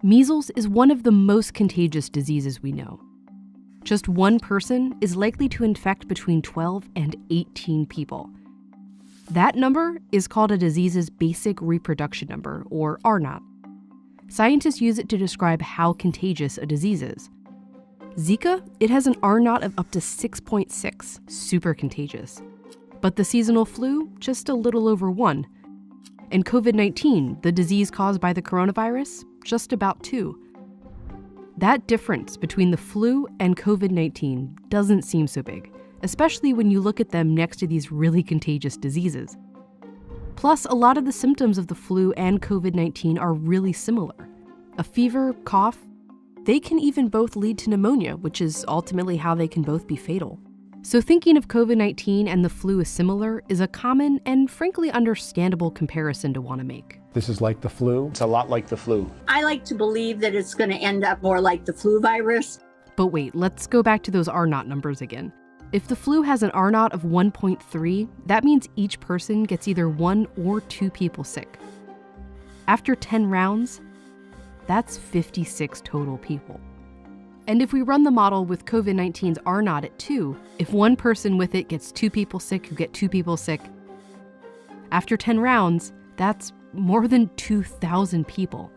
Measles is one of the most contagious diseases we know. Just one person is likely to infect between 12 and 18 people. That number is called a disease's basic reproduction number, or R0. Scientists use it to describe how contagious a disease is. Zika, it has an R0 of up to 6.6, super contagious. But the seasonal flu, just a little over 1. And COVID-19, the disease caused by the coronavirus, just about 2. That difference between the flu and COVID-19 doesn't seem so big, especially when you look at them next to these really contagious diseases. Plus, a lot of the symptoms of the flu and COVID-19 are really similar. A fever, cough, they can even both lead to pneumonia, which is ultimately how they can both be fatal. So thinking of COVID-19 and the flu as similar is a common and frankly understandable comparison to want to make. This is like the flu? It's a lot like the flu. I like to believe that it's going to end up more like the flu virus. But wait, let's go back to those R0 numbers again. If the flu has an R0 of 1.3, that means each person gets either 1 or 2 people sick. After 10 rounds, that's 56 total people. And if we run the model with COVID-19's R0 at 2, if one person with it gets 2 people sick who get 2 people sick, after 10 rounds, that's more than 2,000 people.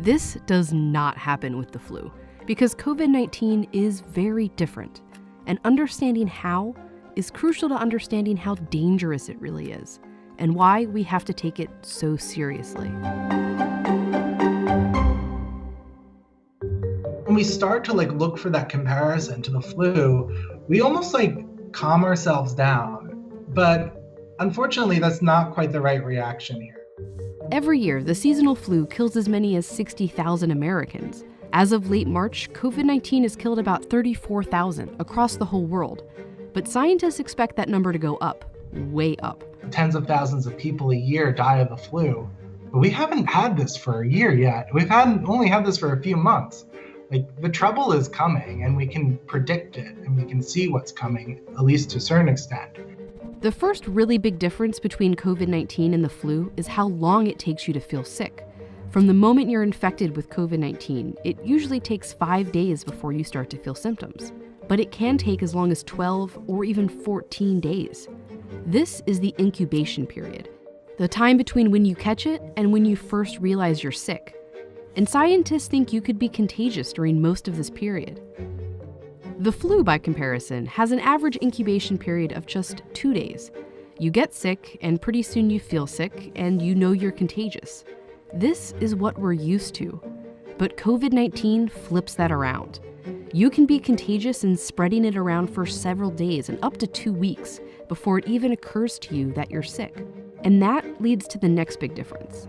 This does not happen with the flu, because COVID-19 is very different, and understanding how is crucial to understanding how dangerous it really is, and why we have to take it so seriously. When we start to look for that comparison to the flu, we almost calm ourselves down. But unfortunately, that's not quite the right reaction here. Every year, the seasonal flu kills as many as 60,000 Americans. As of late March, COVID-19 has killed about 34,000 across the whole world. But scientists expect that number to go up, way up. Tens of thousands of people a year die of the flu. But we haven't had this for a year yet. We've only had this for a few months. The trouble is coming, and we can predict it, and we can see what's coming, at least to a certain extent. The first really big difference between COVID-19 and the flu is how long it takes you to feel sick. From the moment you're infected with COVID-19, it usually takes 5 days before you start to feel symptoms. But it can take as long as 12 or even 14 days. This is the incubation period, the time between when you catch it and when you first realize you're sick. And scientists think you could be contagious during most of this period. The flu, by comparison, has an average incubation period of just 2 days. You get sick, and pretty soon you feel sick, and you know you're contagious. This is what we're used to. But COVID-19 flips that around. You can be contagious and spreading it around for several days and up to 2 weeks before it even occurs to you that you're sick. And that leads to the next big difference.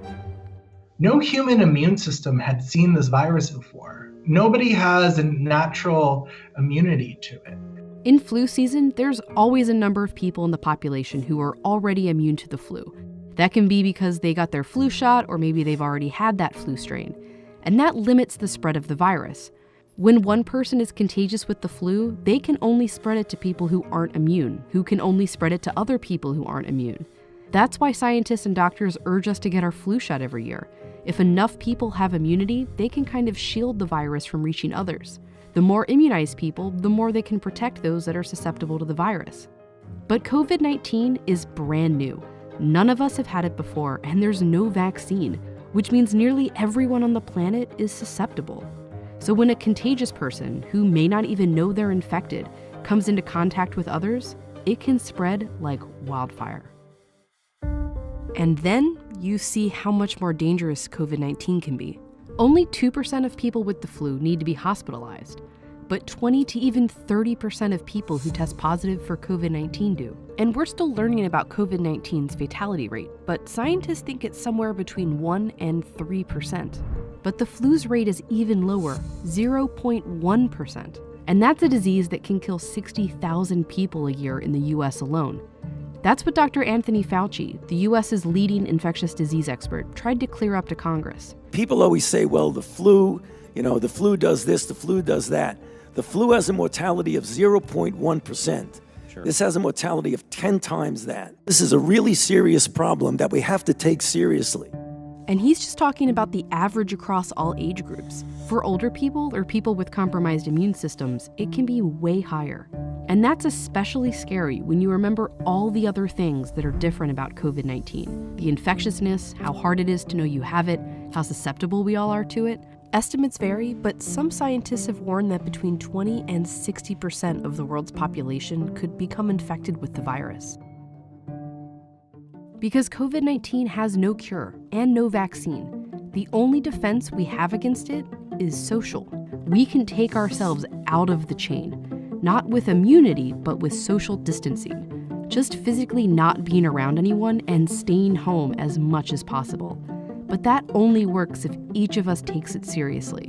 No human immune system had seen this virus before. Nobody has a natural immunity to it. In flu season, there's always a number of people in the population who are already immune to the flu. That can be because they got their flu shot, or maybe they've already had that flu strain. And that limits the spread of the virus. When one person is contagious with the flu, they can only spread it to people who aren't immune, who can only spread it to other people who aren't immune. That's why scientists and doctors urge us to get our flu shot every year. If enough people have immunity, they can kind of shield the virus from reaching others. The more immunized people, the more they can protect those that are susceptible to the virus. But COVID-19 is brand new. None of us have had it before, and there's no vaccine, which means nearly everyone on the planet is susceptible. So when a contagious person, who may not even know they're infected, comes into contact with others, it can spread like wildfire. And then you see how much more dangerous COVID-19 can be. Only 2% of people with the flu need to be hospitalized, but 20 to even 30% of people who test positive for COVID-19 do. And we're still learning about COVID-19's fatality rate, but scientists think it's somewhere between 1 and 3%. But the flu's rate is even lower, 0.1%. And that's a disease that can kill 60,000 people a year in the US alone. That's what Dr. Anthony Fauci, the US's leading infectious disease expert, tried to clear up to Congress. People always say, well, the flu does this, the flu does that. The flu has a mortality of 0.1%. Sure. This has a mortality of 10 times that. This is a really serious problem that we have to take seriously. And he's just talking about the average across all age groups. For older people or people with compromised immune systems, it can be way higher. And that's especially scary when you remember all the other things that are different about COVID-19. The infectiousness, how hard it is to know you have it, how susceptible we all are to it. Estimates vary, but some scientists have warned that between 20 and 60% of the world's population could become infected with the virus. Because COVID-19 has no cure and no vaccine, the only defense we have against it is social. We can take ourselves out of the chain, not with immunity, but with social distancing. Just physically not being around anyone and staying home as much as possible. But that only works if each of us takes it seriously,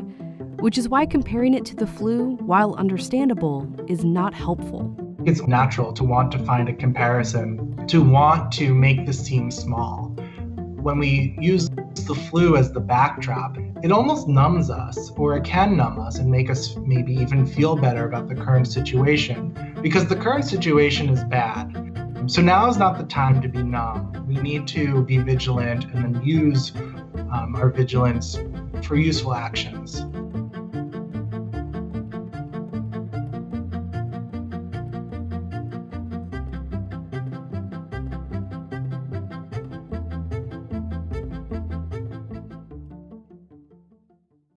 which is why comparing it to the flu, while understandable, is not helpful. It's natural to want to find a comparison, to want to make this seem small. When we use the flu as the backdrop, it almost numbs us, or it can numb us and make us maybe even feel better about the current situation, because the current situation is bad. So now is not the time to be numb. We need to be vigilant and then use our vigilance for useful actions.